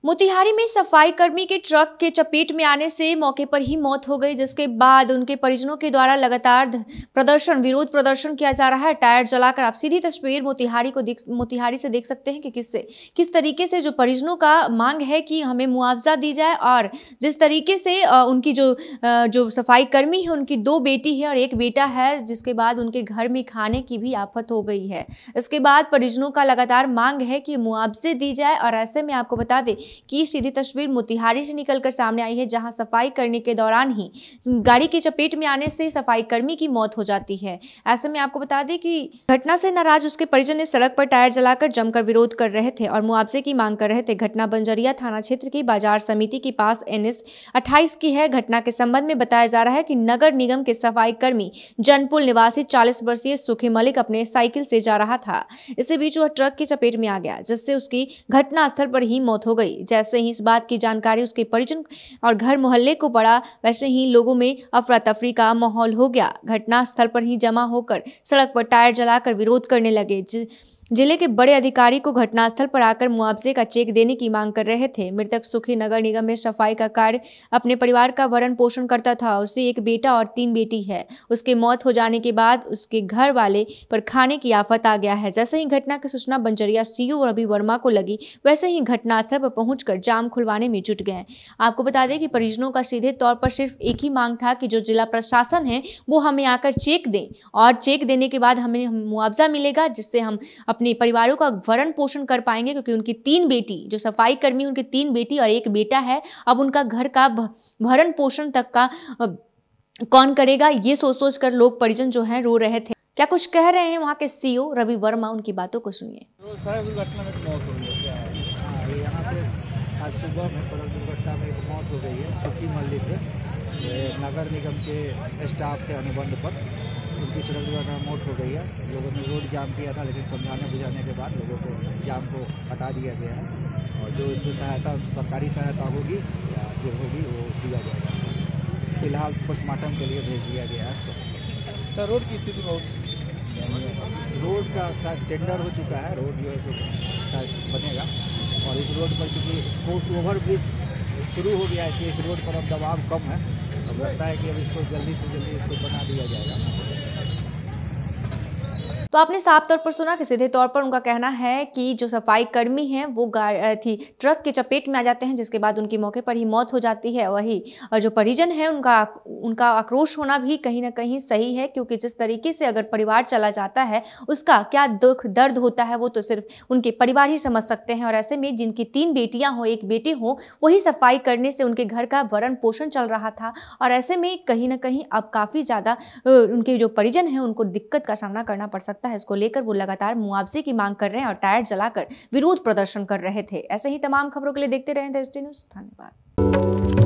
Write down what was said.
मोतिहारी में सफाई कर्मी के ट्रक के चपेट में आने से मौके पर ही मौत हो गई, जिसके बाद उनके परिजनों के द्वारा लगातार विरोध प्रदर्शन किया जा रहा है। टायर जलाकर आप सीधी तस्वीर मोतिहारी से देख सकते हैं कि किस तरीके से जो परिजनों का मांग है कि हमें मुआवजा दी जाए, और जिस तरीके से उनकी जो सफाई कर्मी है उनकी 2 बेटी है और 1 बेटा है, जिसके बाद उनके घर में खाने की भी आफत हो गई है। इसके बाद परिजनों का लगातार मांग है कि मुआवजे दी जाए। और ऐसे में आपको बता दें कि सीधी तस्वीर मोतिहारी से निकलकर सामने आई है, जहां सफाई करने के दौरान ही गाड़ी की चपेट में आने से सफाई कर्मी की मौत हो जाती है। ऐसे में आपको बता दें कि घटना से नाराज उसके परिजन ने सड़क पर टायर जलाकर जमकर विरोध कर रहे थे और मुआवजे की मांग कर रहे थे। घटना बंजरिया थाना क्षेत्र की बाजार समिति के पास NS 28 की है। घटना के संबंध में बताया जा रहा है कि नगर निगम के सफाई कर्मी जनपुल निवासी 40 वर्षीय सुखी मलिक अपने साइकिल से जा रहा था। इसी बीच वह ट्रक की चपेट में आ गया, जिससे उसकी घटनास्थल पर ही मौत हो गई। जैसे ही इस बात की जानकारी उसके परिजन और घर मोहल्ले को पड़ा, वैसे ही लोगों में अफरा तफरी का माहौल हो गया। घटनास्थल पर ही जमा होकर सड़क पर टायर जलाकर विरोध करने लगे। जिले के बड़े अधिकारी को घटनास्थल पर आकर मुआवजे का चेक देने की मांग कर रहे थे। मृतक सुखी नगर निगम में सफाई का कार्य अपने परिवार का भरण पोषण करता था। उसे 1 बेटा और 3 बेटी है। उसके मौत हो जाने के बाद उसके घर वाले पर खाने की आफत आ गया है। जैसे ही घटना की सूचना बंजरिया CO रवि वर्मा को लगी, वैसे ही घटनास्थल पर पहुंचकर जाम खुलवाने में जुट गए। आपको बता दें कि परिजनों का सीधे तौर पर सिर्फ एक ही मांग था कि जो जिला प्रशासन है वो हमें आकर चेक दें, और चेक देने के बाद हमें मुआवजा मिलेगा, जिससे हम अपने परिवारों का भरण पोषण कर पाएंगे। क्योंकि उनकी 3 बेटी, जो सफाई कर्मी उनकी 3 बेटी और 1 बेटा है, अब उनका घर का भरण पोषण तक का कौन करेगा, ये सोच कर लोग परिजन जो हैं रो रहे थे। क्या कुछ कह रहे हैं वहाँ के CO रवि वर्मा, उनकी बातों को सुनिए। यहाँ पे आज सुबह में सड़क दुर्घटना में एक मौत हो गई है। सुखी मलिक नगर निगम के स्टाफ के अनुबंध पर उनकी सड़क दुर्घटना में मौत हो गई है। लोगों ने रोड जाम किया था, लेकिन समझाने बुझाने के बाद लोगों को जाम को हटा दिया गया है, और जो इसमें सहायता, सरकारी सहायता होगी या जो होगी वो दिया जाएगा। फिलहाल पोस्टमार्टम के लिए भेज दिया गया है। सर, रोड की स्थिति बहुत, रोड का शायद टेंडर हो चुका है, रोड जो है सो शायद बनेगा, और इस रोड पर चूँकि ओवरब्रिज शुरू हो गया है, इस रोड पर अब दबाव कम है। अब लगता है कि अब इसको जल्दी से जल्दी इसको बना दिया जाएगा। तो आपने साफ तौर पर सुना कि सीधे तौर पर उनका कहना है कि जो सफाई कर्मी हैं वो ट्रक के चपेट में आ जाते हैं, जिसके बाद उनकी मौके पर ही मौत हो जाती है। वही जो परिजन है उनका आक्रोश होना भी कहीं ना कहीं सही है, क्योंकि जिस तरीके से अगर परिवार चला जाता है उसका क्या दुख दर्द होता है वो तो सिर्फ उनके परिवार ही समझ सकते हैं। और ऐसे में जिनकी 3 बेटियां हो, 1 बेटे हो, वही सफाई करने से उनके घर का भरण पोषण चल रहा था। और ऐसे में कहीं ना कहीं अब काफ़ी ज़्यादा उनके जो परिजन हैं उनको दिक्कत का सामना करना पड़ सकता है। इसको लेकर वो लगातार मुआवजे की मांग कर रहे हैं और टायर जलाकर विरोध प्रदर्शन कर रहे थे। ऐसे ही तमाम खबरों के लिए देखते रहें द ST न्यूज़। धन्यवाद।